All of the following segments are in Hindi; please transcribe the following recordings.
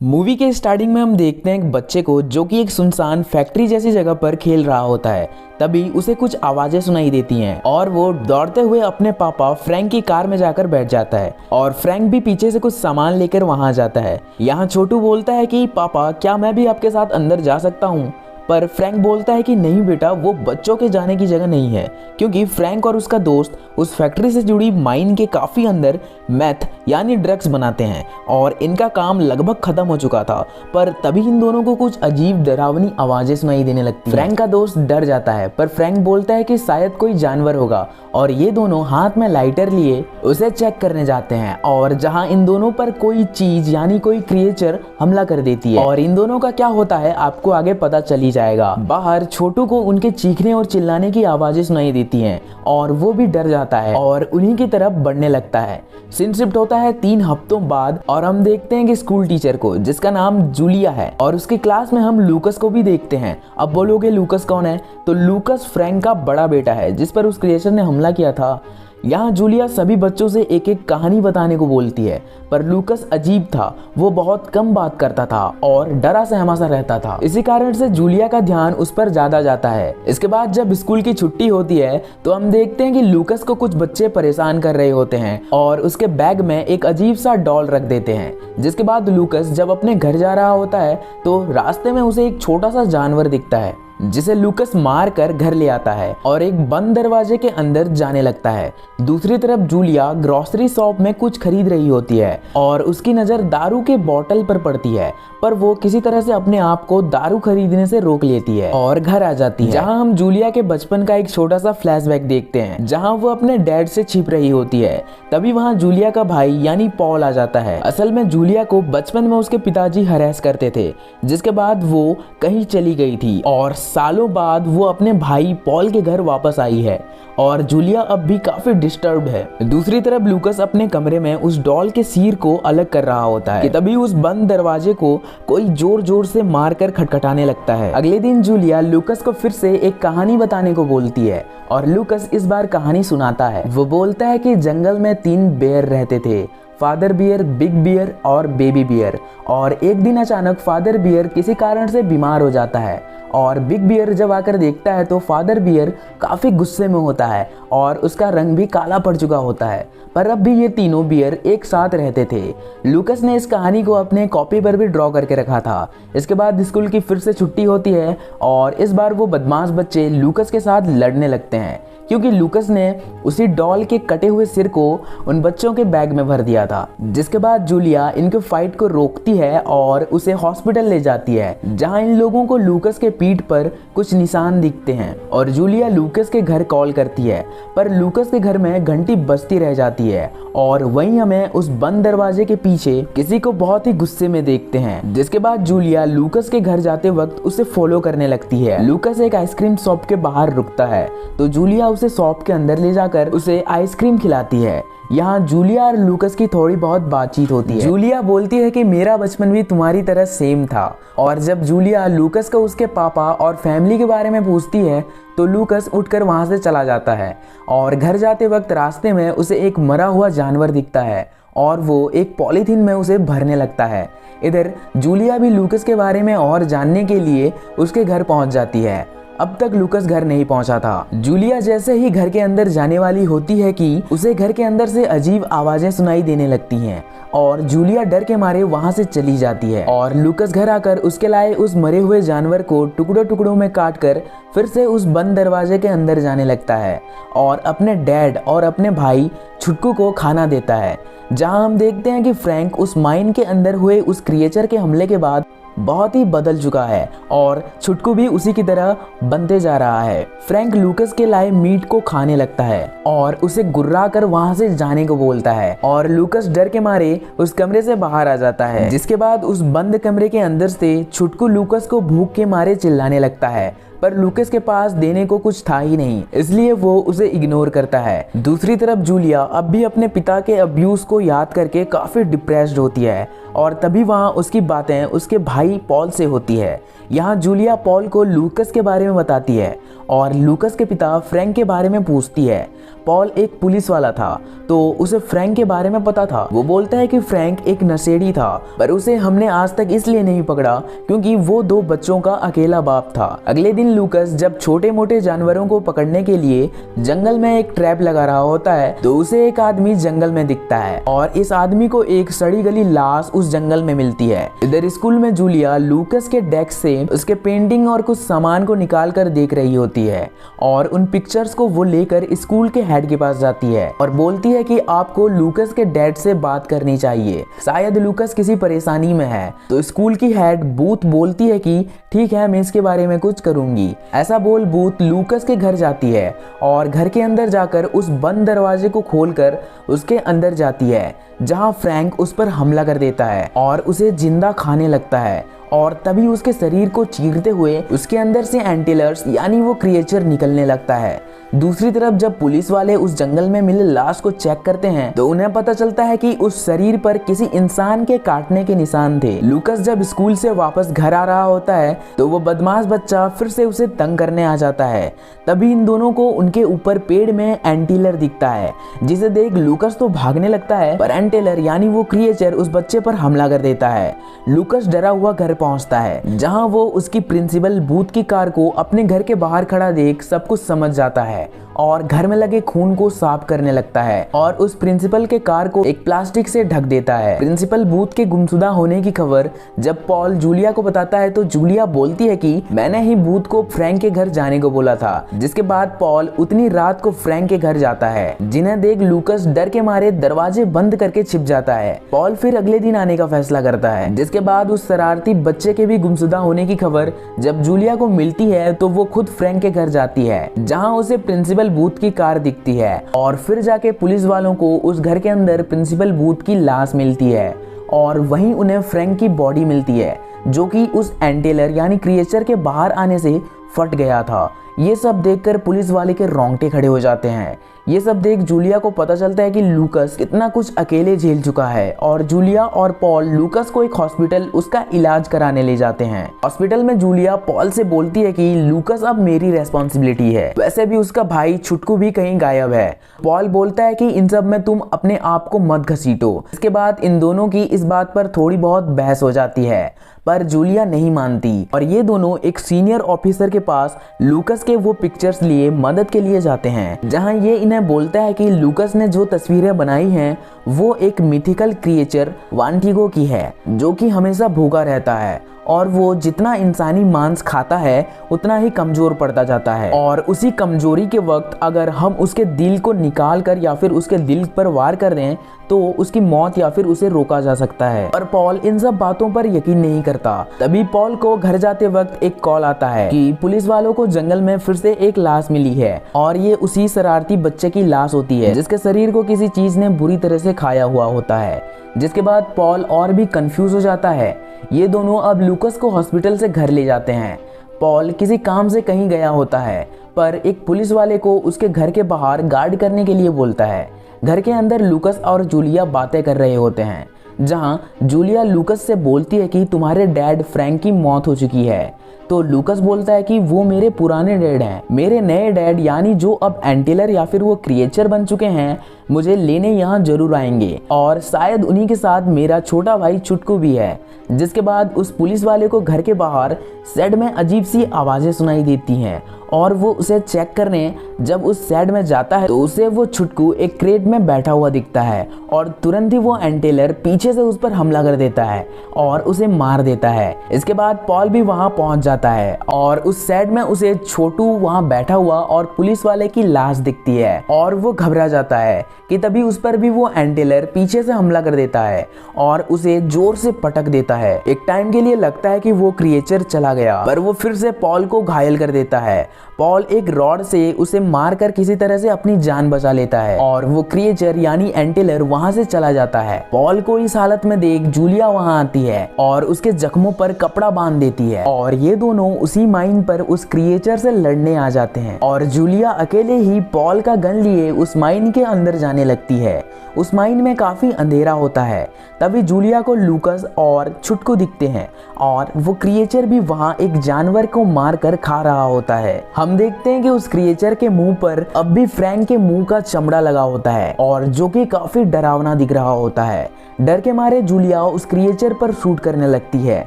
मूवी के स्टार्टिंग में हम देखते हैं एक बच्चे को जो कि एक सुनसान फैक्ट्री जैसी जगह पर खेल रहा होता है। तभी उसे कुछ आवाजें सुनाई देती हैं और वो दौड़ते हुए अपने पापा फ्रैंक की कार में जाकर बैठ जाता है और फ्रैंक भी पीछे से कुछ सामान लेकर वहां जाता है। यहाँ छोटू बोलता है कि पापा क्या मैं भी आपके साथ अंदर जा सकता हूँ, पर फ्रैंक बोलता है कि नहीं बेटा, वो बच्चों के जाने की जगह नहीं है, क्योंकि फ्रैंक और उसका दोस्त उस फैक्ट्री से जुड़ी माइन के काफी अंदर मैथ यानी ड्रग्स बनाते हैं और इनका काम लगभग खत्म हो चुका था। पर तभी इन दोनों को कुछ अजीब डरावनी आवाजें सुनाई देने लगती हैं। फ्रैंक का दोस्त डर जाता है, पर फ्रैंक बोलता है कि शायद कोई जानवर होगा और ये दोनों हाथ में लाइटर लिए उसे चेक करने जाते हैं और जहां इन दोनों पर कोई चीज यानी कोई क्रिएचर हमला कर देती है और इन दोनों का क्या होता है आपको आगे पता चली जाएगा। बाहर छोटू को उनके चीखने और चिल्लाने की आवाजें सुनाई देती हैं और वो भी डर जाता है और उन्हीं की तरफ बढ़ने लगता है। सीन शिफ्ट होता है 3 हफ्तों बाद और हम देखते हैं कि स्कूल टीचर को, जिसका नाम जूलिया है, और उसकी क्लास में हम लूकस को भी देखते हैं। अब बोलोगे लूकस कौन है, तो लूकस फ्रैंक का बड़ा बेटा है जिस पर उस क्रिएचर ने हमला किया था। यहाँ जूलिया सभी बच्चों से एक एक कहानी बताने को बोलती है, पर लूकस अजीब था, वो बहुत कम बात करता था और डरा सहमा सा रहता था। इसी कारण से जूलिया का ध्यान उस पर ज्यादा जाता है। इसके बाद जब स्कूल की छुट्टी होती है तो हम देखते हैं कि लूकस को कुछ बच्चे परेशान कर रहे होते हैं और उसके बैग में एक अजीब सा डॉल रख देते हैं। जिसके बाद लूकस जब अपने घर जा रहा होता है तो रास्ते में उसे एक छोटा सा जानवर दिखता है जिसे लूकस मार कर घर ले आता है और एक बंद दरवाजे के अंदर जाने लगता है। दूसरी तरफ जूलिया ग्रोसरी शॉप में कुछ खरीद रही होती है और उसकी नजर दारू के बोतल पर पड़ती है, पर वो किसी तरह से अपने आप को दारू खरीदने से रोक लेती है और घर आ जाती है। जहां हम जूलिया के बचपन का एक छोटा सा फ्लैशबैक देखते हैं जहां वो अपने डैड से छिप रही होती है। तभी वहां जूलिया का भाई यानी पॉल आ जाता है। असल में जूलिया को बचपन में उसके पिताजी हरास करते थे, जिसके बाद वो कहीं चली गई थी और सालों बाद वो अपने भाई पॉल के घर वापस आई है और जूलिया अब भी काफी डिस्टर्ब्ड है। दूसरी तरफ लूकस अपने कमरे में उस डॉल के सिर को अलग कर रहा होता है कि तभी उस बंद दरवाजे को कोई जोर जोर से मारकर खटखटाने लगता है। अगले दिन जूलिया लूकस को फिर से एक कहानी बताने को बोलती है और लूकस इस बार कहानी सुनाता है। वो बोलता है कि जंगल में 3 बेयर रहते थे, फादर बियर, बिग बियर और बेबी बियर, और एक दिन अचानक फादर बियर किसी कारण से बीमार हो जाता है और बिग बियर जब आकर देखता है तो फादर बियर काफी गुस्से में होता है और उसका रंग भी काला पड़ चुका होता है। पर अब भी ये तीनों बियर एक साथ रहते थे। लूकस ने इस कहानी को अपने कॉपी पर भी ड्रॉ करके रखा था। इसके बाद स्कूल की फिर से छुट्टी होती है और इस बार वो बदमाश बच्चे लूकस के साथ लड़ने लगते हैं क्योंकि लूकस ने उसी डॉल के कटे हुए सिर को उन बच्चों के बैग में भर दिया था। जिसके बाद जूलिया इनके फाइट को रोकती है और उसे हॉस्पिटल ले जाती है जहां इन लोगों को लूकस के पीठ पर कुछ निशान दिखते हैं और जूलिया लूकस के घर कॉल करती है, पर लूकस के घर में घंटी बजती रह जाती है और वहीं हमें उस बंद दरवाजे के पीछे किसी को बहुत ही गुस्से में देखते हैं। जिसके बाद जूलिया लूकस के घर जाते वक्त उसे फॉलो करने लगती है। लूकस एक आइसक्रीम शॉप के बाहर रुकता है तो जूलिया उसे शॉप के अंदर ले जाकर उसे आइसक्रीम खिलाती है। यहाँ जूलिया और लूकस की थोड़ी बहुत बातचीत होती है। जूलिया बोलती है कि मेरा बचपन भी तुम्हारी तरह सेम था, और जब जूलिया लूकस को उसके पापा और फैमिली के बारे में पूछती है तो लूकस उठकर वहां से चला जाता है और घर जाते वक्त रास्ते में उसे एक मरा हुआ जानवर दिखता है और वो एक पॉलीथीन में उसे भरने लगता है। इधर जूलिया भी लूकस के बारे में और जानने के लिए उसके घर पहुंच जाती है। अब तक लूकस घर नहीं पहुंचा था। जूलिया जैसे ही घर के अंदर जाने वाली होती है कि उसे घर के अंदर से अजीब आवाजें सुनाई देने लगती हैं और जूलिया डर के मारे वहां से चली जाती है और लूकस घर आकर उसके लाए उस मरे हुए जानवर को टुकड़ों टुकड़ों में काट कर फिर से उस बंद दरवाजे के अंदर जाने लगता है और अपने डैड और अपने भाई छुटकू को खाना देता है। जहां हम देखते हैं कि फ्रैंक उस माइन के अंदर हुए उस क्रिएचर के हमले के बाद बहुत ही बदल चुका है और छुटकू भी उसी की तरह बनते जा रहा है। फ्रैंक लूकस के लाए मीट को खाने लगता है और उसे गुर्रा कर वहां से जाने को बोलता है और लूकस डर के मारे उस कमरे से बाहर आ जाता है। जिसके बाद उस बंद कमरे के अंदर से छुटकू लूकस को भूख के मारे चिल्लाने लगता है, पर लूकस के पास देने को कुछ था ही नहीं, इसलिए वो उसे इग्नोर करता है। दूसरी तरफ जूलिया अब भी अपने पिता के अब्यूज को याद करके काफी डिप्रेस्ड होती है और तभी वहाँ उसकी बातें उसके भाई पॉल से होती है। यहाँ जूलिया पॉल को लूकस के बारे में बताती है और लूकस के पिता फ्रैंक के बारे में पूछती है, पॉल एक पुलिस वाला था तो उसे फ्रैंक के बारे में पता था। वो बोलता है कि फ्रैंक एक नशेड़ी था, पर उसे हमने आज तक इसलिए नहीं पकड़ा क्योंकि वो 2 बच्चों का अकेला बाप था। अगले दिन लूकस जब छोटे मोटे जानवरों को पकड़ने के लिए जंगल में एक ट्रैप लगा रहा होता है तो उसे एक आदमी जंगल में दिखता है और इस आदमी को एक सड़ी गली लाश उस जंगल में मिलती है। इधर स्कूल में जूलिया लूकस के डेस्क से उसके पेंटिंग और कुछ सामान को निकाल कर देख रही होती है और उन पिक्चर्स को वो लेकर स्कूल के हेड के पास जाती है और बोलती है कि आपको लूकस के डैड से बात करनी चाहिए, शायद लूकस किसी परेशानी में है। तो स्कूल की हेड बूथ बोलती है कि ठीक है, मैं इसके बारे में कुछ करूंगी। ऐसा बोल बूथ लूकस के घर जाती है और घर के अंदर जाकर उस बंद दरवाजे को खोलकर उसके अंदर जाती है जहां फ्रैंक उस पर हमला कर देता है और उसे जिंदा खाने लगता है और तभी उसके शरीर को चीरते हुए उसके अंदर से एंटीलर्स यानी वो क्रिएचर निकलने लगता है। दूसरी तरफ जब पुलिस वाले उस जंगल में मिले लाश को चेक करते हैं तो उन्हें पता चलता है कि उस शरीर पर किसी इंसान के काटने के निशान थे। लूकस जब स्कूल से वापस घर आ रहा होता है तो वो बदमाश बच्चा फिर से उसे तंग करने आ जाता है। तभी इन दोनों को उनके ऊपर पेड़ में एंटीलर दिखता है, जिसे देख लूकस तो भागने लगता है, पर एंटीलर यानी वो क्रिएचर उस बच्चे पर हमला कर देता है। लूकस डरा हुआ घर पहुंचता है जहां वो उसकी प्रिंसिपल बूथ की कार को अपने घर के बाहर खड़ा देख सब कुछ समझ जाता है और घर में लगे खून को साफ करने लगता है और उस प्रिंसिपल के कार को एक प्लास्टिक से ढक देता है। प्रिंसिपल बूथ के गुमशुदा होने की खबर जब पॉल जूलिया को बताता है तो जूलिया बोलती है कि मैंने ही बूथ को फ्रैंक के घर जाने को बोला था। जिसके बाद पॉल उतनी रात को फ्रैंक के घर जाता है, जिन्हें देख लूकस डर के मारे दरवाजे बंद करके छिप जाता है। पॉल फिर अगले दिन आने का फैसला करता है। जिसके बाद उस शरारती बच्चे के भी गुमशुदा होने की खबर जब जूलिया को मिलती है तो वो खुद फ्रैंक के घर जाती है जहाँ उसे प्रिंसिपल बूथ की कार दिखती है और फिर जाके पुलिस वालों को उस घर के अंदर प्रिंसिपल बूथ की लाश मिलती है और वहीं उन्हें फ्रैंक की बॉडी मिलती है जो कि उस एंटीलर यानी क्रिएचर के बाहर आने से फट गया था। ये सब देखकर पुलिस वाले के रोंगटे खड़े हो जाते हैं। ये सब देख जूलिया को पता चलता है कि लूकस कितना कुछ अकेले झेल चुका है और जूलिया और पॉल लूकस को एक हॉस्पिटल उसका इलाज कराने ले जाते हैं। हॉस्पिटल में जूलिया पॉल से बोलती है कि लूकस अब मेरी रेस्पॉन्सिबिलिटी है, वैसे भी उसका भाई छुटकू भी कहीं गायब है। पॉल बोलता है कि इन सब में तुम अपने आप को मत घसीटो। इसके बाद इन दोनों की इस बात पर थोड़ी बहुत बहस हो जाती है, पर जूलिया नहीं मानती और ये दोनों एक सीनियर ऑफिसर के पास लूकस के वो पिक्चर्स लिए मदद के लिए जाते हैं, जहां ये इन्हें बोलता है कि लूकस ने जो तस्वीरें बनाई हैं वो एक मिथिकल क्रिएचर वांटिगो की है जो कि हमेशा भूखा रहता है और वो जितना इंसानी मांस खाता है उतना ही कमजोर पड़ता जाता है और उसी कमजोरी के वक्त अगर हम उसके दिल को निकाल कर या फिर उसके दिल पर वार कर दें तो उसकी मौत या फिर उसे रोका जा सकता है। पर पॉल इन सब बातों पर यकीन नहीं करता। तभी पॉल को घर जाते वक्त एक कॉल आता है कि पुलिस वालों को जंगल में फिर से एक लाश मिली है और ये उसी शरारती बच्चे की लाश होती है जिसके शरीर को किसी चीज ने बुरी तरह से खाया हुआ होता है। जिसके बाद पॉल और भी कंफ्यूज हो जाता है। ये दोनों अब लूकस को हॉस्पिटल से घर ले जाते हैं। पॉल किसी काम से कहीं गया होता है पर एक पुलिस वाले को उसके घर के बाहर गार्ड करने के लिए बोलता है। घर के अंदर लूकस और जूलिया बातें कर रहे होते हैं, जहां जूलिया लूकस से बोलती है कि तुम्हारे डैड फ्रैंक की मौत हो चुकी है। तो लूकस बोलता है कि वो मेरे पुराने डैड हैं, मेरे नए डैड यानी जो अब एंटीलर या फिर वो क्रिएचर बन चुके हैं मुझे लेने यहाँ जरूर आएंगे और शायद उन्हीं के साथ मेरा छोटा भाई छुटकू भी है। जिसके बाद उस पुलिस वाले को घर के बाहर शेड में अजीब सी आवाजें सुनाई देती हैं और वो उसे चेक करने जब उस शेड में जाता है तो उसे वो छुटकू एक क्रेट में बैठा हुआ दिखता है और तुरंत ही वो एंटीलर पीछे से उस पर हमला कर देता है और उसे मार देता है। इसके बाद पॉल भी वहां पहुंच जाता है और उस शेड में उसे छोटू वहां बैठा हुआ और पुलिस वाले की लाश दिखती है और वो घबरा जाता है कि तभी उस पर भी वो एंटीलर पीछे से हमला कर देता है और उसे जोर से पटक देता है। एक टाइम के लिए लगता है कि वो क्रिएचर चला गया पर वो फिर से पॉल को घायल कर देता है। पॉल एक रॉड से उसे मारकर किसी तरह से अपनी जान बचा लेता है और वो क्रिएचर यानी एंटीलर वहां से चला जाता है। पॉल को इस हालत में देख जूलिया वहां आती है और उसके जख्मों पर कपड़ा बांध देती है और ये दोनों उसी माइन पर उस क्रिएचर से लड़ने आ जाते हैं और जूलिया अकेले ही पॉल का गन लिए उस माइन के अंदर जाने लगती है। उस माइन में काफी अंधेरा होता है। तभी जूलिया को लूकस और छुटकू दिखते हैं और वो क्रिएचर भी वहां एक जानवर को मार कर खा रहा होता है। हम देखते हैं कि उस क्रिएचर के मुंह पर अब भी फ्रैंक के मुंह का चमड़ा लगा होता है और जो कि काफी डरावना दिख रहा होता है। डर के मारे जूलिया उस क्रिएचर पर शूट करने लगती है,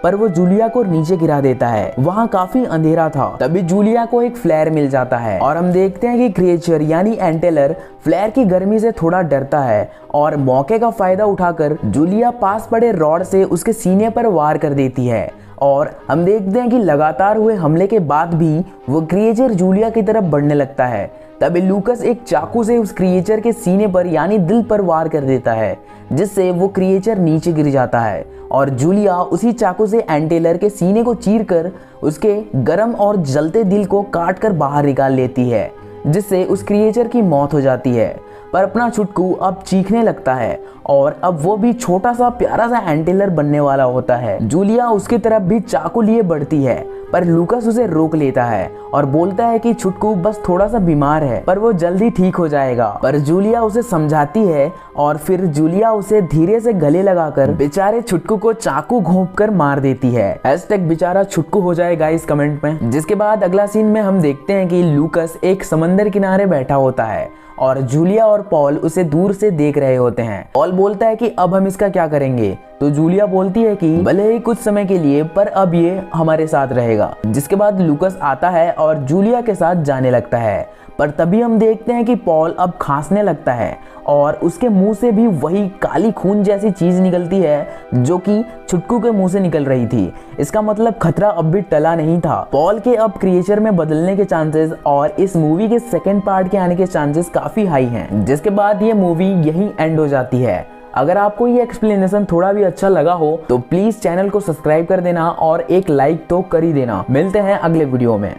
पर वो जूलिया को नीचे गिरा देता है। वहाँ काफी अंधेरा था, तभी जूलिया को एक फ्लेयर मिल जाता है और हम देखते हैं कि क्रिएचर यानी एंटेलर फ्लेयर की गर्मी से थोड़ा डरता है और मौके का फायदा उठाकर जूलिया पास पड़े रॉड से उसके सीने पर वार कर देती है। और हम देखते हैं कि लगातार हुए हमले के बाद भी वो क्रिएचर जूलिया की तरफ बढ़ने लगता है। तभी लूकस एक चाकू से उस क्रिएचर के सीने पर यानी दिल पर वार कर देता है, जिससे वो क्रिएचर नीचे गिर जाता है और जूलिया उसी चाकू से एंटेलर के सीने को चीरकर उसके गर्म और जलते दिल को काट कर बाहर निकाल लेती है, जिससे उस क्रिएचर की मौत हो जाती है। पर अपना छुटकू अब चीखने लगता है और अब वो भी छोटा सा प्यारा सा एंटेलर बनने वाला होता है। जूलिया उसकी तरफ भी चाकू लिए बढ़ती है, पर लूकस उसे रोक लेता है और बोलता है कि छुटकू बस थोड़ा सा बीमार है, पर वो जल्दी ठीक हो जाएगा। पर जूलिया उसे समझाती है और फिर जूलिया उसे धीरे से गले लगाकर बेचारे छुटकू को चाकू घोंपकर मार देती है। #बेचारा छुटकू हो जाए गाइस कमेंट में। जिसके बाद अगला सीन में हम देखते हैं कि लूकस एक समंदर किनारे बैठा होता है और जूलिया और पॉल उसे दूर से देख रहे होते हैं। पॉल बोलता है कि अब हम इसका क्या करेंगे, तो जूलिया बोलती है कि भले ही कुछ समय के लिए, पर अब ये हमारे साथ रहेगा। जिसके बाद लूकस आता है और जूलिया के साथ जाने लगता है, पर तभी हम देखते हैं कि पॉल अब खांसने लगता है और उसके मुंह से भी वही काली खून जैसी चीज निकलती है जो कि छुटकू के मुंह से निकल रही थी। इसका मतलब खतरा अब भी टला नहीं था। पॉल के अब क्रिएचर में बदलने के चांसेस और इस मूवी के सेकंड पार्ट के आने के चांसेस काफी हाई हैं। जिसके बाद ये मूवी यहीं एंड हो जाती है। अगर आपको ये एक्सप्लेनेशन थोड़ा भी अच्छा लगा हो तो प्लीज चैनल को सब्सक्राइब कर देना और एक लाइक तो कर ही देना। मिलते हैं अगले वीडियो में।